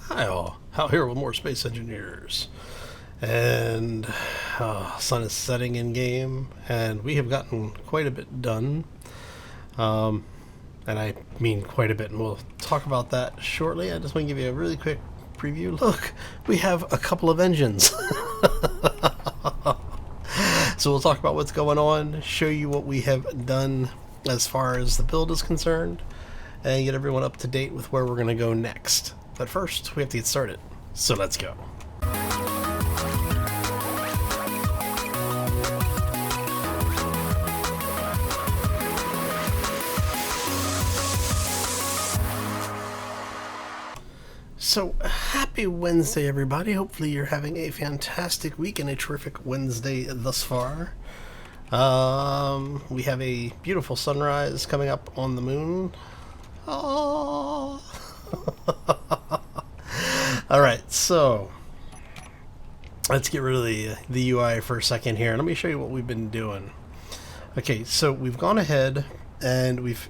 Hi all, Hal here with more Space Engineers. And sun is setting in game, and we have gotten quite a bit done. And I mean quite a bit, and we'll talk about that shortly. I just want to give you a really quick preview. Look, we have a couple of engines. So we'll talk about what's going on, show you what we have done as far as the build is concerned, and get everyone up to date with where we're going to go next. But first, we have to get started. So let's go. So, happy Wednesday, everybody. Hopefully you're having a fantastic week and a terrific Wednesday thus far. We have a beautiful sunrise coming up on the moon. Oh. Alright, so let's get rid of the UI for a second here. Let me show you what we've been doing. Okay, so we've gone ahead and we've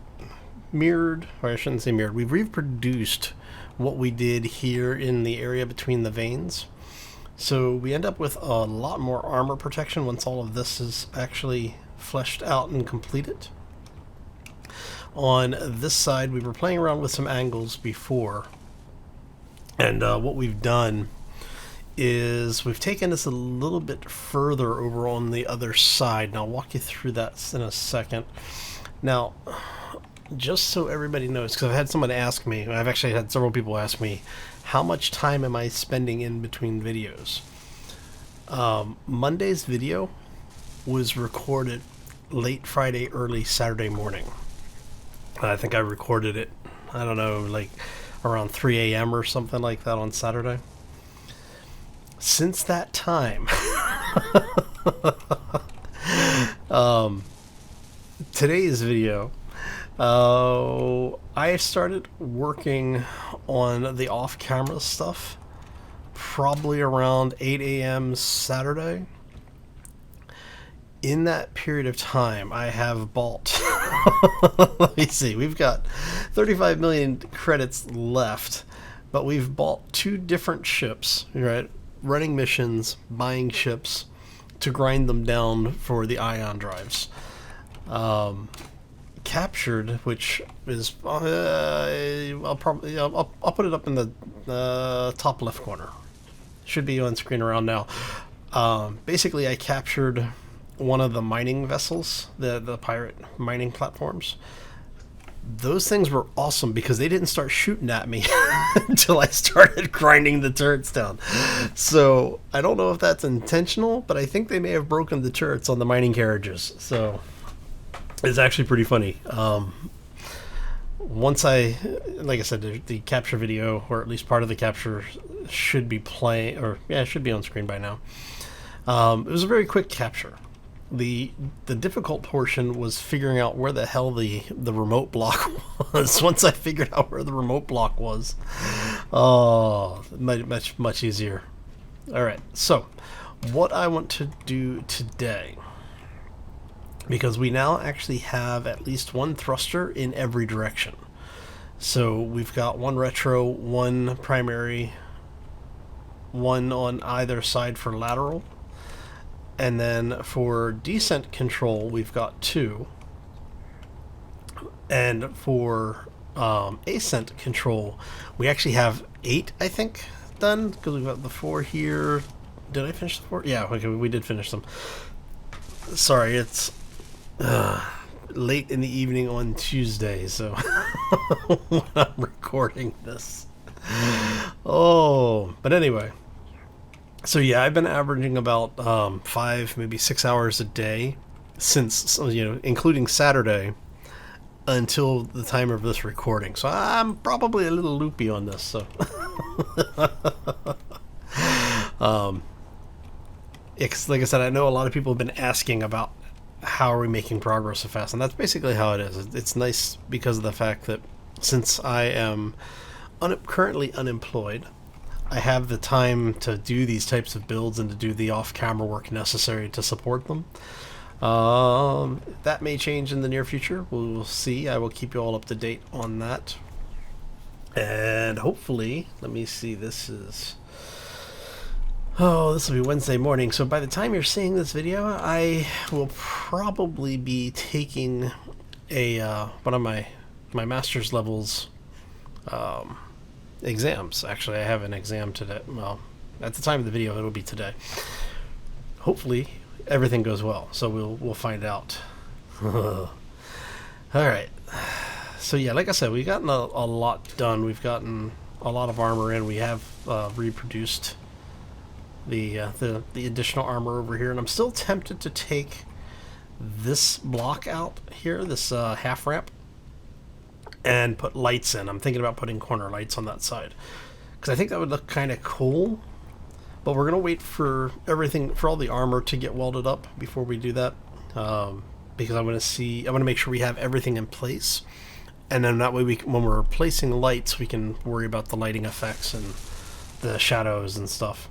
mirrored, or I shouldn't say mirrored, we've reproduced what we did here in the area between the veins. So we end up with a lot more armor protection once all of this is actually fleshed out and completed. On this side, we were playing around with some angles before, and what we've done is we've taken this a little bit further over on the other side, and I'll walk you through that in a second. Now, just so everybody knows, because I've had someone ask me, I've actually had several people ask me, how much time am I spending in between videos? Monday's video was recorded late Friday, early Saturday morning. I think I recorded it, I don't know, like around 3 a.m. or something like that on Saturday. Since that time, today's video, I started working on the off-camera stuff probably around 8 a.m. Saturday. In that period of time, I have bought, let me see, we've got 35 million credits left, but we've bought 2 different ships, right? Running missions, buying ships to grind them down for the ion drives. Captured, which is I'll put it up in the top left corner. Should be on screen around now. Basically, I captured one of the mining vessels, the pirate mining platforms. Those things were awesome because they didn't start shooting at me until I started grinding the turrets down. So I don't know if that's intentional, but I think they may have broken the turrets on the mining carriages. So it's actually pretty funny. Once like I said, the capture video, or at least part of the capture, should be playing, or yeah, it should be on screen by now. It was a very quick capture. The difficult portion was figuring out where the hell the remote block was. Once I figured out where the remote block was, oh, much easier. All right, so what I want to do today, because we now actually have at least one thruster in every direction. So we've got one retro, one primary, one on either side for lateral, and then for descent control we've got 2, and for ascent control we actually have 8, I think, done, because we've got the 4 here. Did I finish the 4? Yeah, okay, we did finish them. Sorry, it's late in the evening on Tuesday, so when I'm recording this. Oh, but anyway. So yeah, I've been averaging about 5, maybe 6 hours a day since, including Saturday, until the time of this recording. So I'm probably a little loopy on this. So, like I said, I know a lot of people have been asking about how are we making progress so fast, and that's basically how it is. It's nice because of the fact that since I am currently unemployed, I have the time to do these types of builds and to do the off-camera work necessary to support them. That may change in the near future. We'll see. I will keep you all up to date on that. And hopefully, let me see, this will be Wednesday morning. So by the time you're seeing this video, I will probably be taking a one of my master's levels exams. Actually, I have an exam today. Well, at the time of the video, it'll be today. Hopefully, everything goes well. So we'll find out. All right. So yeah, like I said, we've gotten a lot done. We've gotten a lot of armor in. We have reproduced the additional armor over here, and I'm still tempted to take this block out here, this half ramp, and put lights in. I'm thinking about putting corner lights on that side because I think that would look kind of cool. But we're gonna wait for everything, for all the armor to get welded up before we do that, because I want to make sure we have everything in place. And then that way, when we're placing lights, we can worry about the lighting effects and the shadows and stuff.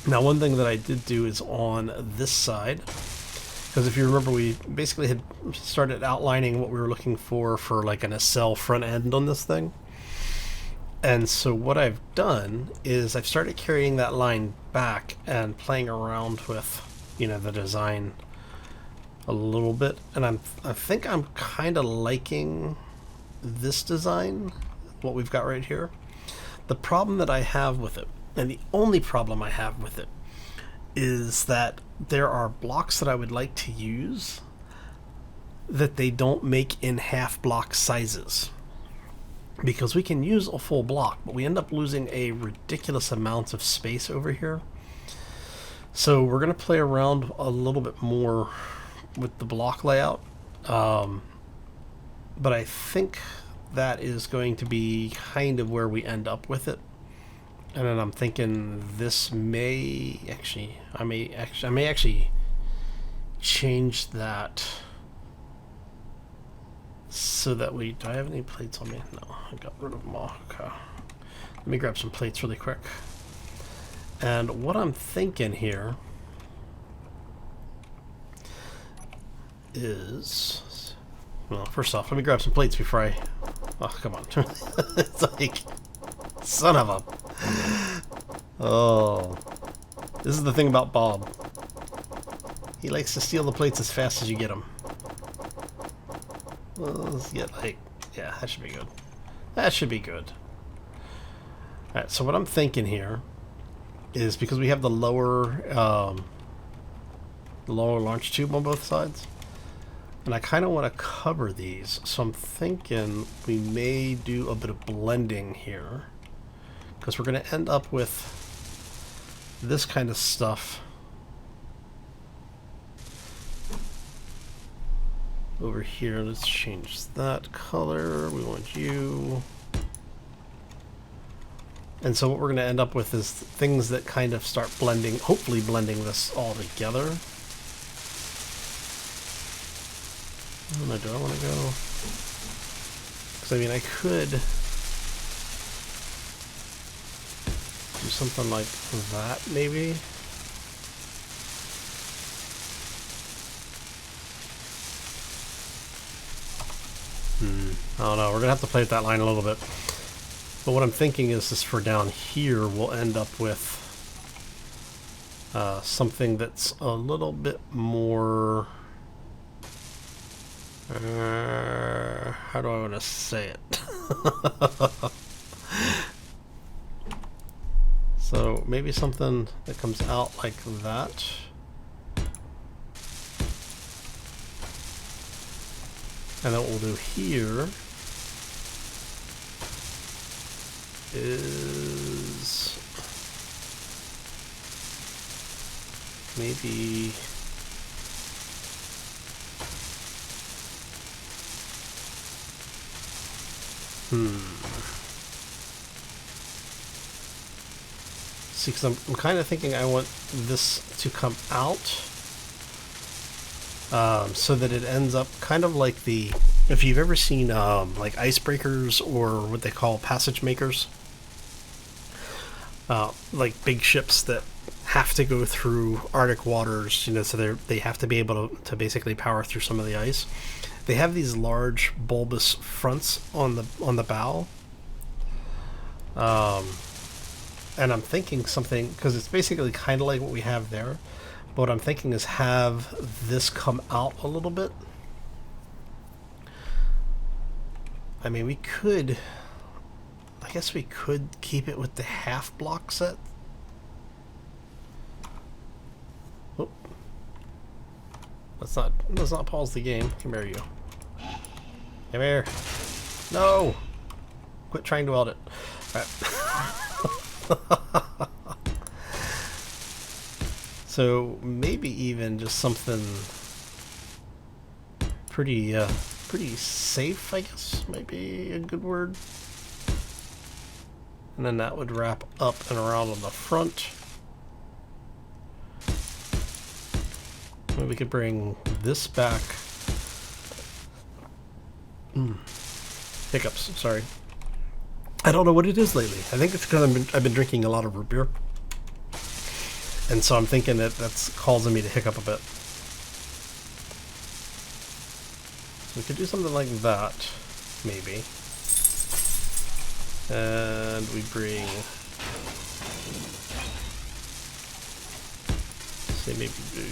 Now, one thing that I did do is on this side, because if you remember, we basically had started outlining what we were looking for like an nacelle front end on this thing. And so what I've done is I've started carrying that line back and playing around with, the design a little bit, and I think I'm kind of liking this design, what we've got right here. The problem that I have with it, and the only problem I have with it, is that there are blocks that I would like to use that they don't make in half block sizes, because we can use a full block, but we end up losing a ridiculous amount of space over here. So we're going to play around a little bit more with the block layout, but I think that is going to be kind of where we end up with it. And then I'm thinking this may actually, I may actually change that so that do I have any plates on me? No, I got rid of them all. Okay. Let me grab some plates really quick. And what I'm thinking here is, well, first off, let me grab some plates before I, oh, come on. It's like, son of a, oh, this is the thing about Bob. He likes to steal the plates as fast as you get them. Well, let's get yeah, that should be good. That should be good. Alright, so what I'm thinking here is, because we have the lower launch tube on both sides, and I kind of want to cover these, so I'm thinking we may do a bit of blending here, because we're going to end up with this kind of stuff over here. Let's change that color. We want you. And so what we're going to end up with is things that kind of start blending, hopefully blending this all together. I don't know, do I want to go? Because I mean, I could do something like that, maybe. I don't know, we're going to have to play with that line a little bit. But what I'm thinking is for down here, we'll end up with something that's a little bit more, how do I want to say it? So maybe something that comes out like that. And then what we'll do here is maybe see, because I'm kind of thinking I want this to come out so that it ends up kind of like the, if you've ever seen like icebreakers or what they call passage makers, like big ships that have to go through Arctic waters, you know, so they have to be able to basically power through some of the ice. They have these large bulbous fronts on the bow, And I'm thinking something, because it's basically kind of like what we have there. But what I'm thinking is have this come out a little bit. I mean, we could... I guess we could keep it with the half block set. Oh. Let's not pause the game. Come here, you. Come here. No! Quit trying to weld it. Alright. So maybe even just something pretty safe, I guess, might be a good word. And then that would wrap up and around on the front. Maybe we could bring this back. Hiccups, sorry. I don't know what it is lately. I think it's because I've been drinking a lot of root beer. And so I'm thinking that that's causing me to hiccup a bit. So we could do something like that, maybe. And we bring, say maybe do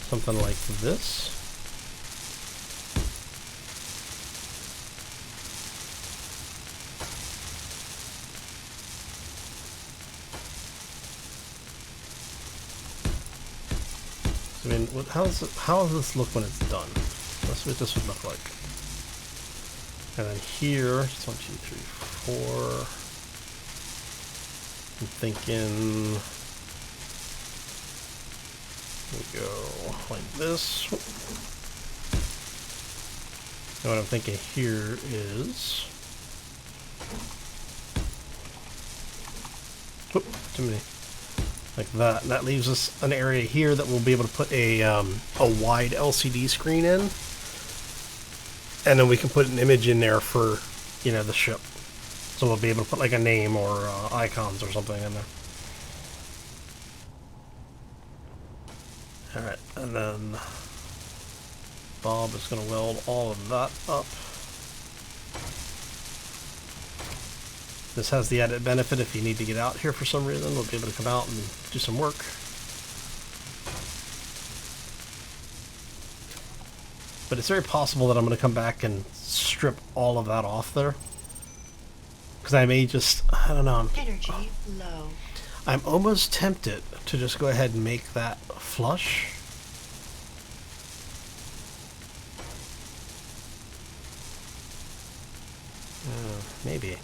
something like this. I mean, how does this look when it's done? That's what this would look like. And then here, it's 1, 2, 3, 4. I'm thinking we go like this. And what I'm thinking here is, whoop, too many. Like that. And that leaves us an area here that we'll be able to put a wide LCD screen in. And then we can put an image in there for, you know, the ship. So we'll be able to put like a name or icons or something in there. Alright, and then Bob is going to weld all of that up. This has the added benefit if you need to get out here for some reason, we'll be able to come out and do some work. But it's very possible that I'm going to come back and strip all of that off there. Because I may just, I don't know. Energy low. I'm almost tempted to just go ahead and make that flush. Maybe.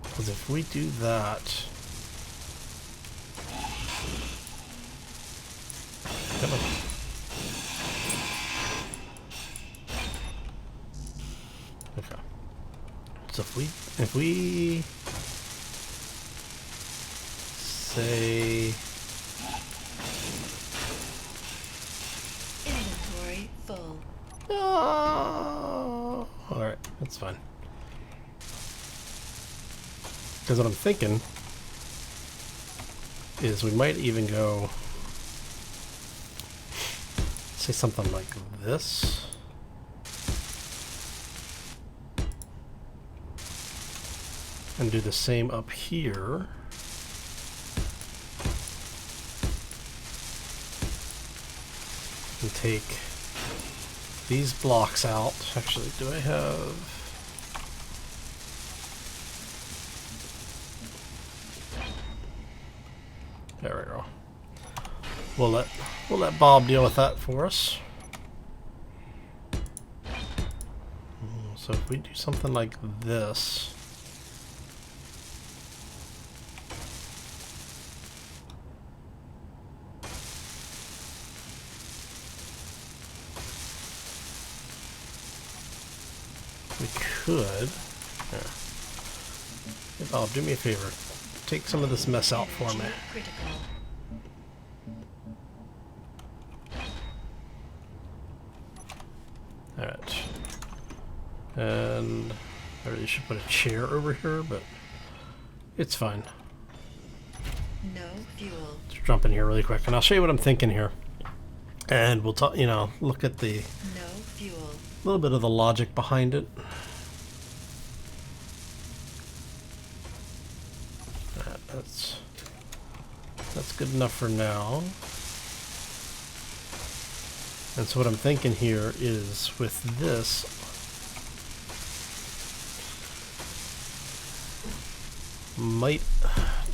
Because if we do that... Come on. Okay. So if we say Inventory full. oh, all right, that's fine. Because what I'm thinking is we might even go say something like this. And do the same up here. And take these blocks out. Actually, do I have... There we go. We'll let Bob deal with that for us. So if we do something like this, we could. Here. Hey Bob, do me a favor. Take some of this mess out for me. Critical. Alright. And I really should put a chair over here, but it's fine. No fuel. Let's jump in here really quick, and I'll show you what I'm thinking here. And we'll talk, look at the No fuel. little bit of the logic behind it. That's good enough for now. And so what I'm thinking here is with this, might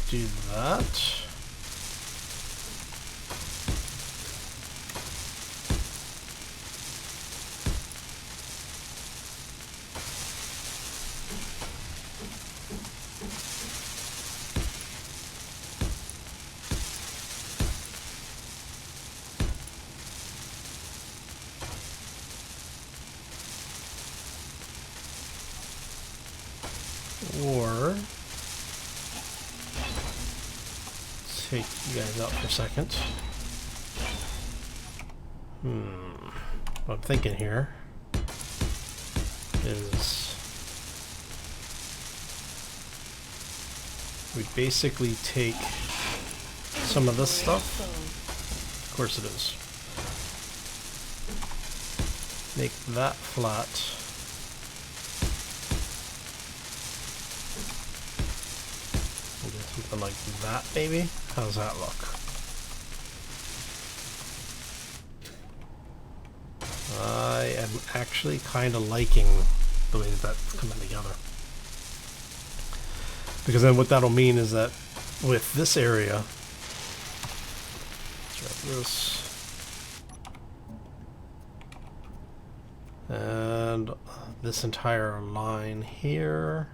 do that. Or take you guys out for a second. What I'm thinking here is we basically take some of this stuff. Of course it is. Make that flat. Something like that, maybe? How's that look? I am actually kind of liking the way that that's coming together. Because then what that'll mean is that with this area, let's grab this, and this entire line here.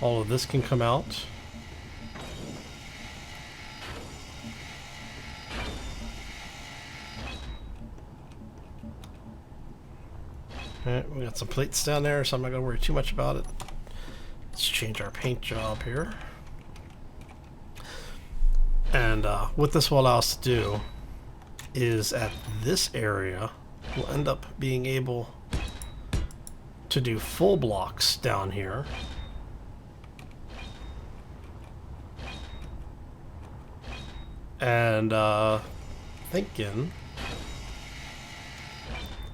All of this can come out. Alright, we got some plates down there, so I'm not going to worry too much about it. Let's change our paint job here. And what this will allow us to do is at this area, we'll end up being able to do full blocks down here. And thinking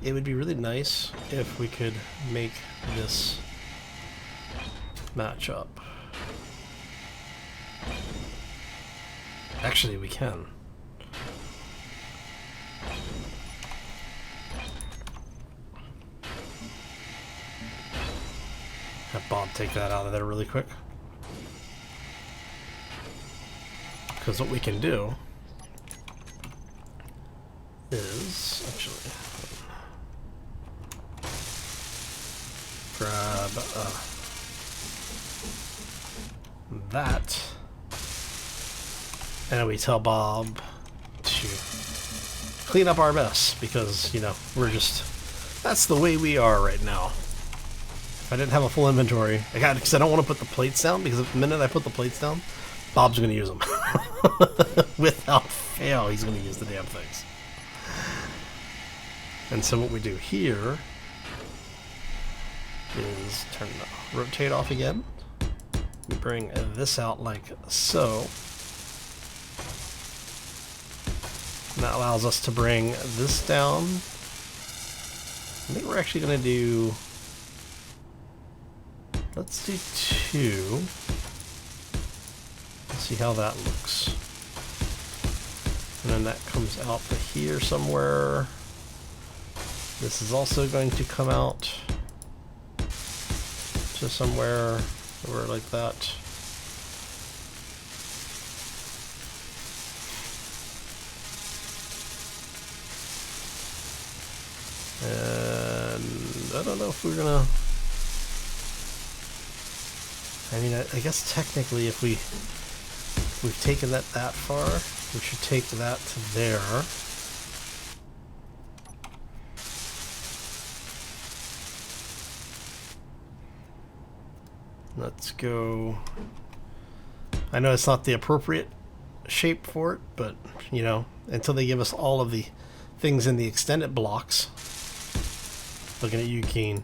it would be really nice if we could make this match up. Actually, we can. Have Bob take that out of there really quick. Because what we can do is actually grab that, and we tell Bob to clean up our mess because, we're just, that's the way we are right now. If I didn't have a full inventory, because I don't want to put the plates down, because the minute I put the plates down, Bob's going to use them. Without fail, he's going to use the damn things. And so what we do here is turn the rotate off again. We bring this out like so. And that allows us to bring this down. I think we're actually going to do, let's do 2. See how that looks. And then that comes out to here somewhere. This is also going to come out to somewhere like that. And I don't know if we're gonna, I guess technically if we've taken that far, we should take that to there. Let's go. I know it's not the appropriate shape for it, but, until they give us all of the things in the extended blocks. Looking at you, Keen.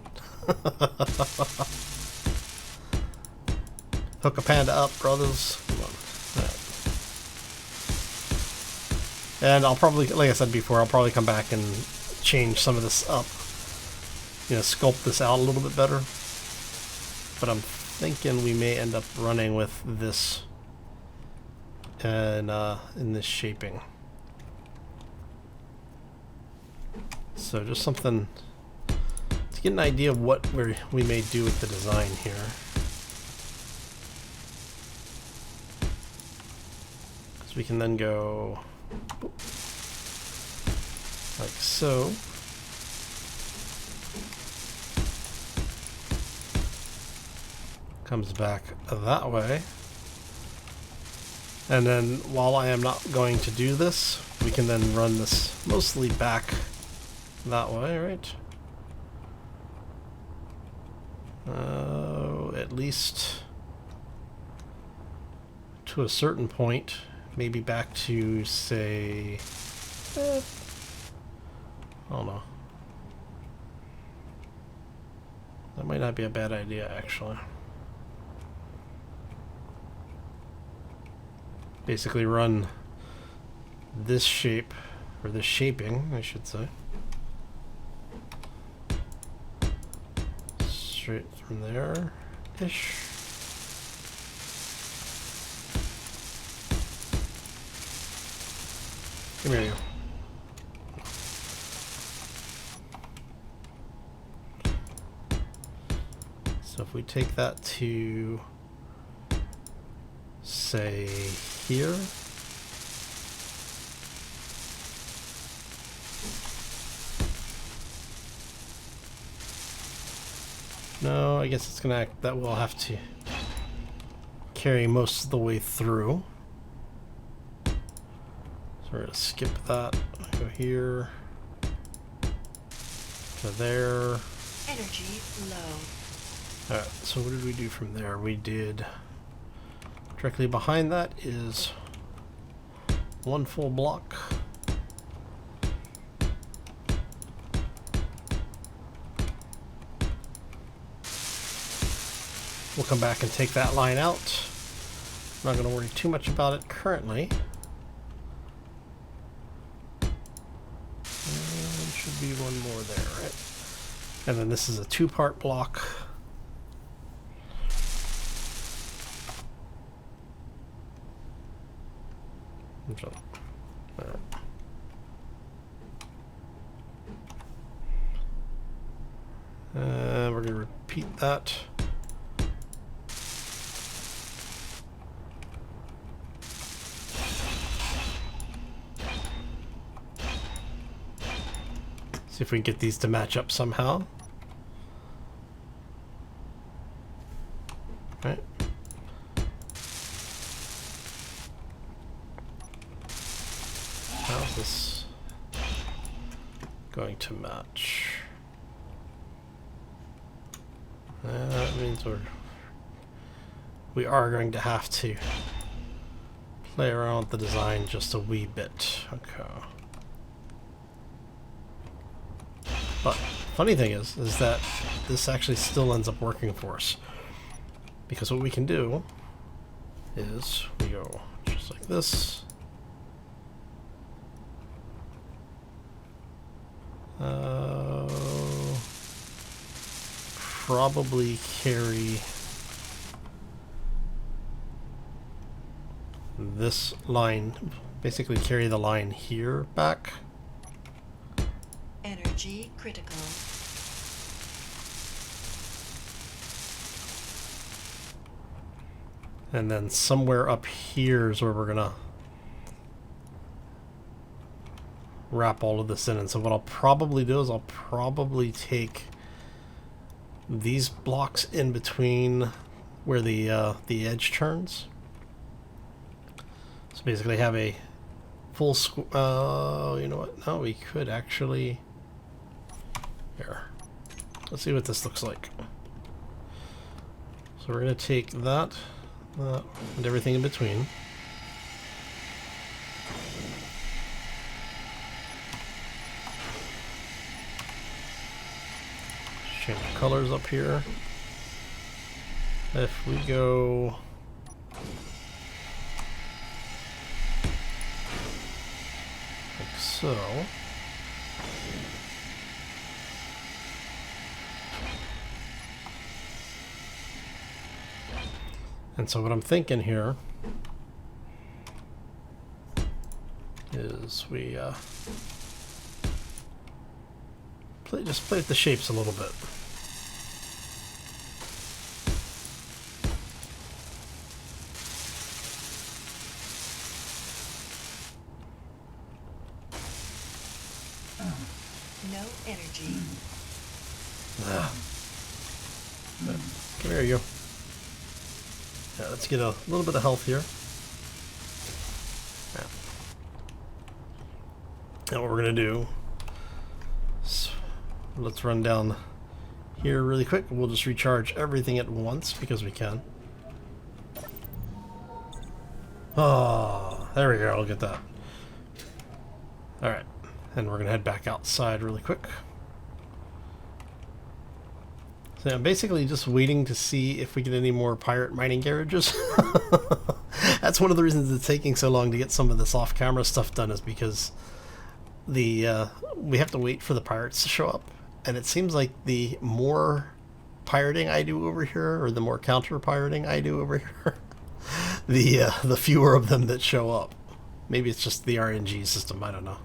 Hook a panda up, brothers. Come on. And I'll probably, like I said before, I'll probably come back and change some of this up. You know, sculpt this out a little bit better. But I'm thinking we may end up running with this and in this shaping. So just something to get an idea of what we may do with the design here. So we can then go like so. Comes back that way. And then while I am not going to do this, we can then run this mostly back that way, right? At least to a certain point. Maybe back to, say, I don't know. That might not be a bad idea, actually. Basically run this shape, or this shaping, I should say. Straight from there-ish. Come here, you. So if we take that to, say, here. No, I guess it's gonna act that we'll have to carry most of the way through. So we're gonna skip that, go here, to there. Energy low. Alright, so what did we do from there? We did directly behind that is one full block. We'll come back and take that line out. I'm not going to worry too much about it currently. And should be one more there, right? And then this is a two-part block. We're going to repeat that. See if we can get these to match up somehow. Right. How's this going to match? That means we are going to have to play around with the design just a wee bit. Okay. But funny thing is that this actually still ends up working for us, because what we can do is we go just like this. Probably carry this line, basically carry the line here back. Energy critical. And then somewhere up here is where we're gonna wrap all of this in. And so what I'll probably do is I'll probably take these blocks in between where the edge turns. So basically have a full you know what? No, we could actually. Here. Let's see what this looks like. So we're gonna take that, and everything in between. Change the colors up here. If we go So what I'm thinking here is we just play with the shapes a little bit. No energy. Come here, you. Yeah, let's get a little bit of health here. Yeah. And what we're gonna do is let's run down here really quick. We'll just recharge everything at once because we can. Oh, there we go. I'll get that. All right, and we're gonna head back outside really quick. So I'm basically just waiting to see if we get any more pirate mining garages. That's one of the reasons it's taking so long to get some of this off-camera stuff done, is because we have to wait for the pirates to show up, and it seems like the more pirating I do over here, or the more counter-pirating I do over here, the fewer of them that show up. Maybe it's just the RNG system, I don't know.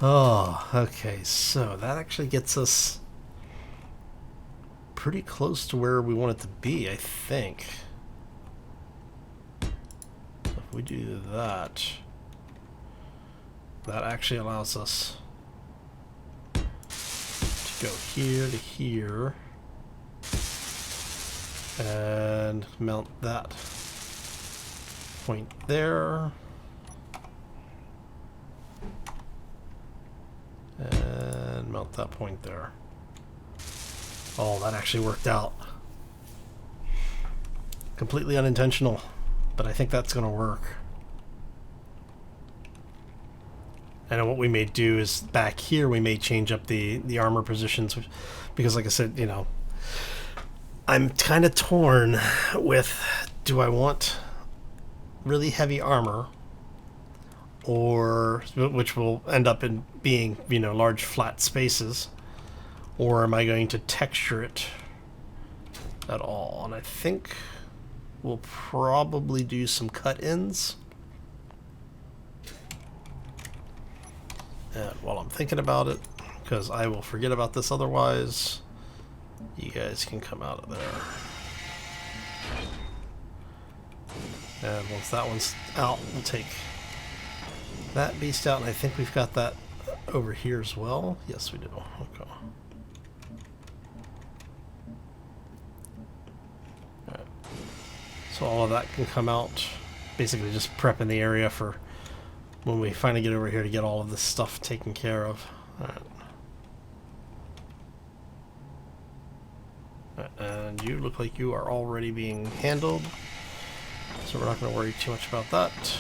Oh, okay, so that actually gets us pretty close to where we want it to be, I think. If we do that, that actually allows us to go here to here and mount that point there, and mount that point there. Oh, that actually worked out. Completely unintentional, but I think that's going to work. And what we may do is back here we may change up the armor positions, because like I said, you know, I'm kind of torn with, do I want really heavy armor, or which will end up in being, you know, large flat spaces, or am I going to texture it at all? And I think we'll probably do some cut-ins. And while I'm thinking about it, because I will forget about this otherwise, you guys can come out of there. And once that one's out, we'll take that beast out, and I think we've got that over here as well. Yes, we do. Okay. Alright. So all of that can come out. Basically just prepping the area for when we finally get over here to get all of this stuff taken care of. Alright. And you look like you are already being handled, so we're not going to worry too much about that.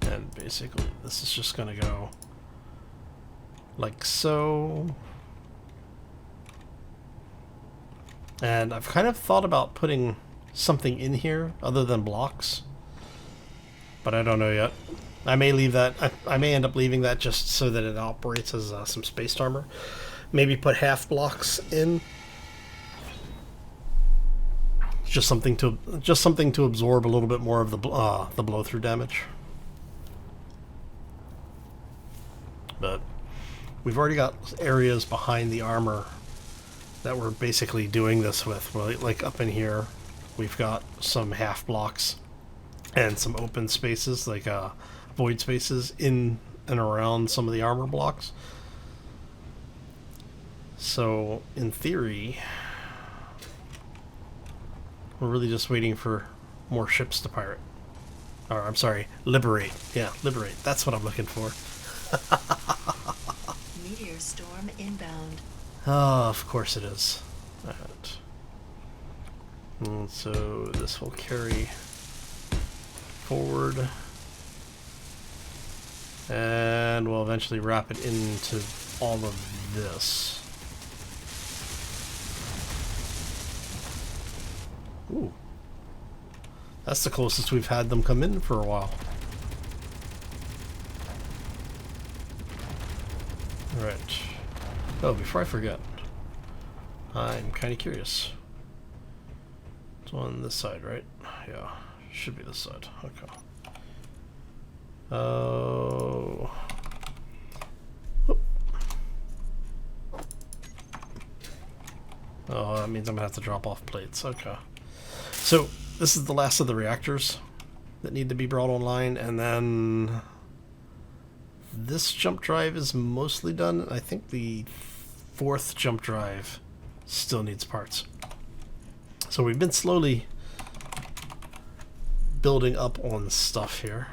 And basically this is just going to go like so. And I've kind of thought about putting something in here other than blocks, but I don't know yet. I may leave that. I may end up leaving that just so that it operates as some spaced armor. Maybe put half blocks in. Just something to absorb a little bit more of the blow through damage. But we've already got areas behind the armor that we're basically doing this with. Like up in here, we've got some half blocks and some open spaces, like void spaces in and around some of the armor blocks. So in theory, we're really just waiting for more ships to pirate. Or I'm sorry, liberate. Yeah, liberate. That's what I'm looking for. Meteor storm inbound. Oh, of course it is. Alright. And so this will carry forward. And we'll eventually wrap it into all of this. Ooh. That's the closest we've had them come in for a while. Right. Oh, before I forget, I'm kind of curious. It's on this side, right? Yeah, should be this side. Okay. Oh. Oh, that means I'm gonna have to drop off plates. Okay. So this is the last of the reactors that need to be brought online, and then this jump drive is mostly done. I think the 4th jump drive still needs parts. So we've been slowly building up on stuff here.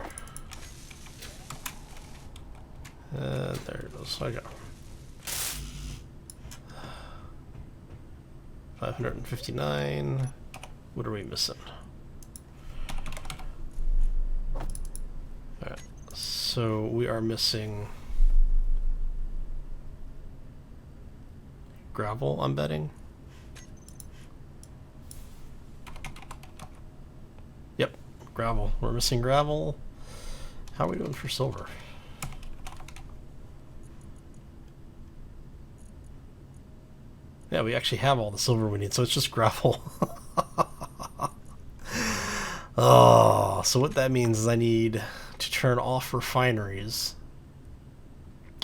There it goes. Okay. 559. What are we missing? Alright. So we are missing gravel, I'm betting. Yep, gravel. We're missing gravel. How are we doing for silver? Yeah, we actually have all the silver we need, so it's just gravel. Oh, so what that means is I need to turn off refineries,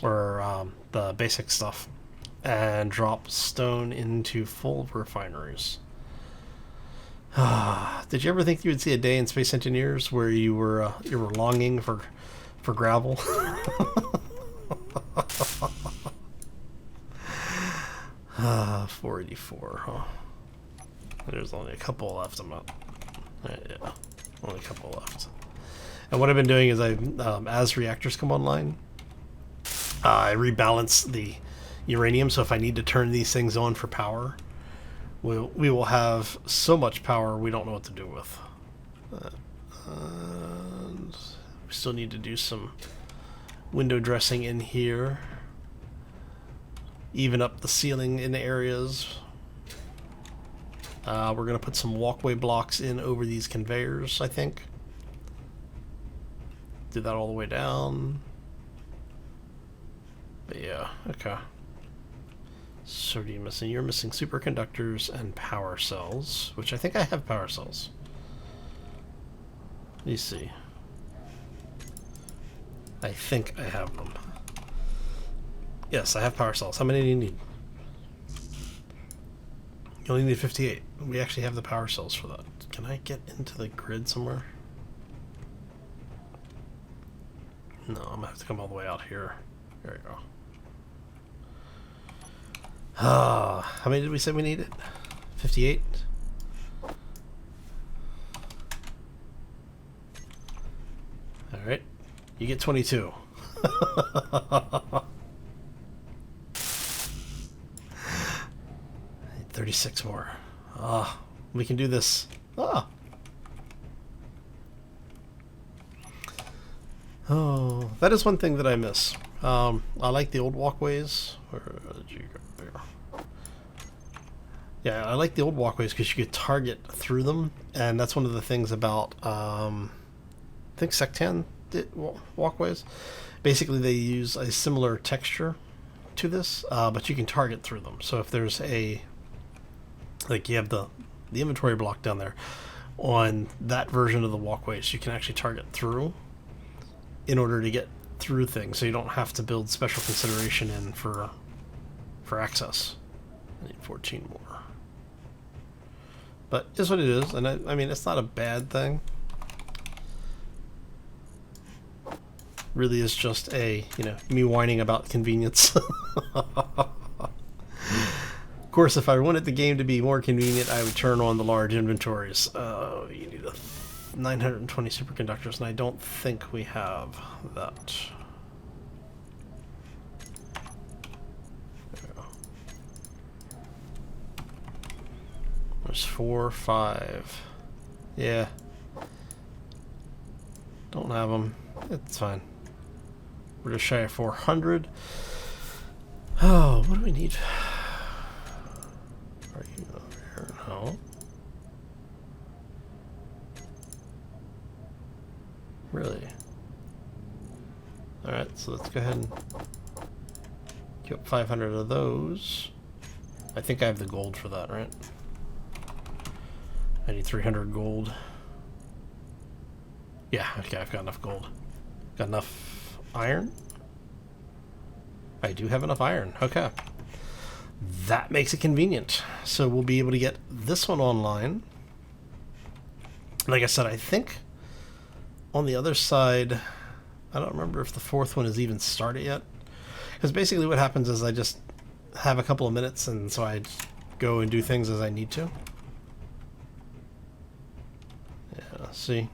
or the basic stuff, and drop stone into full refineries. Did you ever think you would see a day in Space Engineers where you were longing for gravel? 484, huh? There's only a couple left. I'm not. Yeah, only a couple left. And what I've been doing is as reactors come online, I rebalance the uranium. So if I need to turn these things on for power, we will have so much power we don't know what to do with. And we still need to do some window dressing in here. Even up the ceiling in areas. We're going to put some walkway blocks in over these conveyors, I think. Do that all the way down. But yeah, okay. So what are you missing? You're missing superconductors and power cells, which I think I have power cells. Let me see. I think I have them. Yes, I have power cells. How many do you need? You only need 58. We actually have the power cells for that. Can I get into the grid somewhere? No, I'm gonna have to come all the way out here. There you go. How many did we say we needed? 58? Alright. You get 22. 36 more. We can do this. Oh, that is one thing that I miss. I like the old walkways. Where did you go there? Yeah, I like the old walkways because you could target through them, and that's one of the things about I think Sectan walkways. Basically, they use a similar texture to this, but you can target through them. So if there's like you have the inventory block down there on that version of the walkways, you can actually target through in order to get through things, so you don't have to build special consideration in for access. I need 14 more, but it's what it is, and I mean it's not a bad thing. Really is just me whining about convenience. Of course, if I wanted the game to be more convenient, I would turn on the large inventories. You need 920 superconductors, and I don't think we have that. There we go. There's 4, 5. Yeah. Don't have them. It's fine. We're just shy of 400. Oh, what do we need? Are you over here? No. Really? Alright, so let's go ahead and get 500 of those. I think I have the gold for that, right? I need 300 gold. Yeah, okay, I've got enough gold. Got enough iron? I do have enough iron. Okay. That makes it convenient. So we'll be able to get this one online. Like I said, I think on the other side, I don't remember if the fourth one is even started yet. Because basically what happens is I just have a couple of minutes, and so I go and do things as I need to. Yeah, see?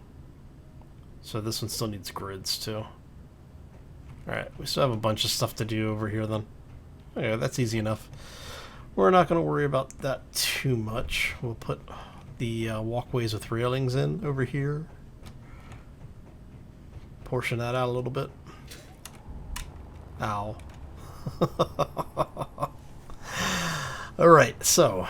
So this one still needs grids too. Alright, we still have a bunch of stuff to do over here then. Okay, that's easy enough. We're not going to worry about that too much. We'll put the walkways with railings in over here. Portion that out a little bit. Ow. Alright, so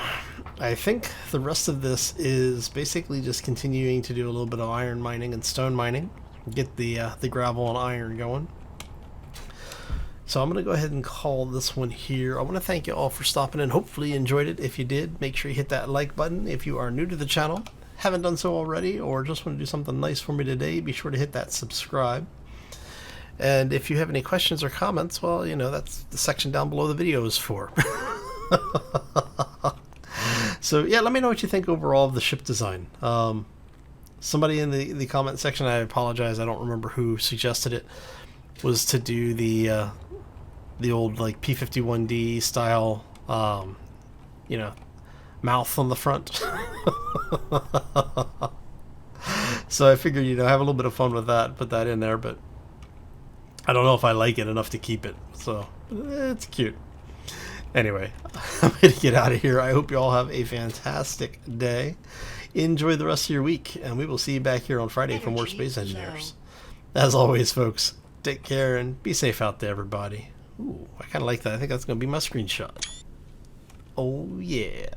I think the rest of this is basically just continuing to do a little bit of iron mining and stone mining. Get the gravel and iron going. So I'm going to go ahead and call this one here. I want to thank you all for stopping in. Hopefully you enjoyed it. If you did, make sure you hit that like button. If you are new to the channel, haven't done so already, or just want to do something nice for me today, be sure to hit that subscribe. And if you have any questions or comments, well, you know, that's the section down below the video is for. So yeah, let me know what you think overall of the ship design. Somebody in the comment section, I apologize, I don't remember who suggested it, was to do the old like P-51D style, you know, mouth on the front. So I figured, you know, have a little bit of fun with that, put that in there, but I don't know if I like it enough to keep it, so it's cute. Anyway, I'm going to get out of here. I hope you all have a fantastic day. Enjoy the rest of your week, and we will see you back here on Friday for more Space Engineers. As always, folks, take care and be safe out there, everybody. Ooh, I kind of like that. I think that's going to be my screenshot. Oh, yeah.